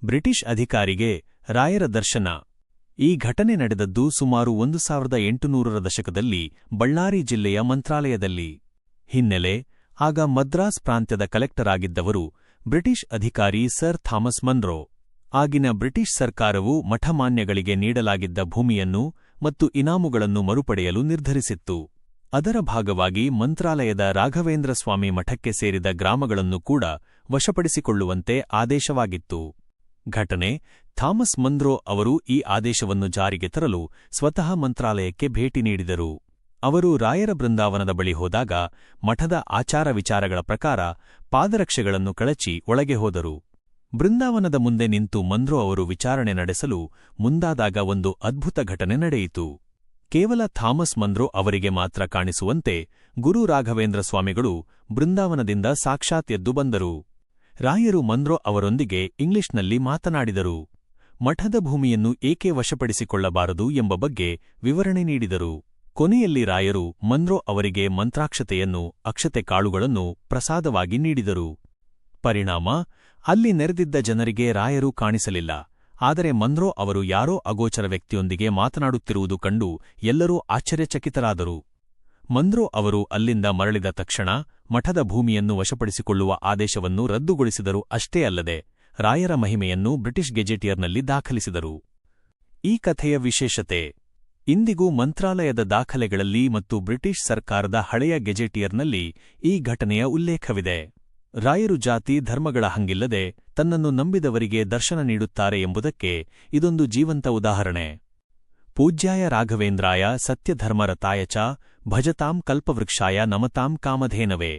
British ಅಧಿಕಾರಿಗೆ ರಾಯರ ದರ್ಶನ. ಈ ಘಟನೆ ನಡೆದದ್ದು ಸುಮಾರು 1800ರ ದಶಕದಲ್ಲಿ ಬಳ್ಳಾರಿ ಜಿಲ್ಲೆಯ ಮಂತ್ರಾಲಯದಲ್ಲಿ. ಹಿನ್ನೆಲೆ: ಆಗ ಮದ್ರಾಸ್ ಪ್ರಾಂತ್ಯದ ಕಲೆಕ್ಟರ್ ಆಗಿದ್ದವರು ಬ್ರಿಟಿಷ್ ಅಧಿಕಾರಿ ಸರ್ ಥಾಮಸ್ ಮನ್ರೋ. ಆಗಿನ ಬ್ರಿಟಿಷ್ ಸರ್ಕಾರವು ಮಠಮಾನ್ಯಗಳಿಗೆ ನೀಡಲಾಗಿದ್ದ ಭೂಮಿಯನ್ನು ಮತ್ತು ಇನಾಮುಗಳನ್ನು ಮರುಪಡೆಯಲು ನಿರ್ಧರಿಸಿತ್ತು. ಅದರ ಭಾಗವಾಗಿ ಮಂತ್ರಾಲಯದ ರಾಘವೇಂದ್ರ ಸ್ವಾಮಿ ಮಠಕ್ಕೆ ಸೇರಿದ ಗ್ರಾಮಗಳನ್ನು ಕೂಡ ವಶಪಡಿಸಿಕೊಳ್ಳುವಂತೆ ಆದೇಶವಾಗಿತ್ತು. ಘಟನೆ: ಥಾಮಸ್ ಮನ್ರೋ ಅವರು ಈ ಆದೇಶವನ್ನು ಜಾರಿಗೆ ತರಲು ಸ್ವತಃ ಮಂತ್ರಾಲಯಕ್ಕೆ ಭೇಟಿ ನೀಡಿದರು. ಅವರು ರಾಯರ ಬೃಂದಾವನದ ಬಳಿ ಹೋದಾಗ ಮಠದ ಆಚಾರ ವಿಚಾರಗಳ ಪ್ರಕಾರ ಪಾದರಕ್ಷೆಗಳನ್ನು ಕಳಚಿ ಒಳಗೆ ಹೋದರು. ಬೃಂದಾವನದ ಮುಂದೆ ನಿಂತು ಮನ್ರೋ ಅವರು ವಿಚಾರಣೆ ನಡೆಸಲು ಮುಂದಾದಾಗ ಒಂದು ಅದ್ಭುತ ಘಟನೆ ನಡೆಯಿತು. ಕೇವಲ ಥಾಮಸ್ ಮನ್ರೋ ಅವರಿಗೆ ಮಾತ್ರ ಕಾಣಿಸುವಂತೆ ಗುರು ರಾಘವೇಂದ್ರ ಸ್ವಾಮಿಗಳು ಬೃಂದಾವನದಿಂದ ಸಾಕ್ಷಾತ್ ಎದ್ದು ಬಂದರು. ರಾಯರು ಮನ್ರೋ ಅವರೊಂದಿಗೆ ಇಂಗ್ಲಿಷ್ನಲ್ಲಿ ಮಾತನಾಡಿದರು. ಮಠದ ಭೂಮಿಯನ್ನು ಏಕೆ ವಶಪಡಿಸಿಕೊಳ್ಳಬಾರದು ಎಂಬ ಬಗ್ಗೆ ವಿವರಣೆ ನೀಡಿದರು. ಕೊನೆಯಲ್ಲಿ ರಾಯರು ಮನ್ರೋ ಅವರಿಗೆ ಮಂತ್ರಾಕ್ಷತೆಯನ್ನು, ಅಕ್ಷತೆ ಕಾಳುಗಳನ್ನು ಪ್ರಸಾದವಾಗಿ ನೀಡಿದರು. ಪರಿಣಾಮ: ಅಲ್ಲಿ ನೆರೆದಿದ್ದ ಜನರಿಗೆ ರಾಯರು ಕಾಣಿಸಲಿಲ್ಲ. ಆದರೆ ಮನ್ರೋ ಅವರು ಯಾರೋ ಅಗೋಚರ ವ್ಯಕ್ತಿಯೊಂದಿಗೆ ಮಾತನಾಡುತ್ತಿರುವುದು ಕಂಡು ಎಲ್ಲರೂ ಆಶ್ಚರ್ಯಚಕಿತರಾದರು. ಮನ್ರೋ ಅವರು ಅಲ್ಲಿಂದ ಮರಳಿದ ತಕ್ಷಣ ಮಠದ ಭೂಮಿಯನ್ನು ವಶಪಡಿಸಿಕೊಳ್ಳುವ ಆದೇಶವನ್ನು ರದ್ದುಗೊಳಿಸಿದರು. ಅಷ್ಟೇ ಅಲ್ಲದೆ ರಾಯರ ಮಹಿಮೆಯನ್ನು ಬ್ರಿಟಿಷ್ ಗೆಜೆಟಿಯರ್ನಲ್ಲಿ ದಾಖಲಿಸಿದರು. ಈ ಕಥೆಯ ವಿಶೇಷತೆ: ಇಂದಿಗೂ ಮಂತ್ರಾಲಯದ ದಾಖಲೆಗಳಲ್ಲಿ ಮತ್ತು ಬ್ರಿಟಿಷ್ ಸರ್ಕಾರದ ಹಳೆಯ ಗೆಜೆಟಿಯರ್ನಲ್ಲಿ ಈ ಘಟನೆಯ ಉಲ್ಲೇಖವಿದೆ. ರಾಯರು ಜಾತಿ ಧರ್ಮಗಳ ಹಂಗಿಲ್ಲದೆ ತನ್ನನ್ನು ನಂಬಿದವರಿಗೆ ದರ್ಶನ ನೀಡುತ್ತಾರೆ ಎಂಬುದಕ್ಕೆ ಇದೊಂದು ಜೀವಂತ ಉದಾಹರಣೆ. ಪೂಜ್ಯಾಯ ರಾಘವೇಂದ್ರಾಯ ಸತ್ಯಧರ್ಮರತಾಯ ಚ ಭಜತಾಂ ಕಲ್ಪವೃಕ್ಷಾಯ ನಮತಾಂ ಕಾಮಧೇನವೇ.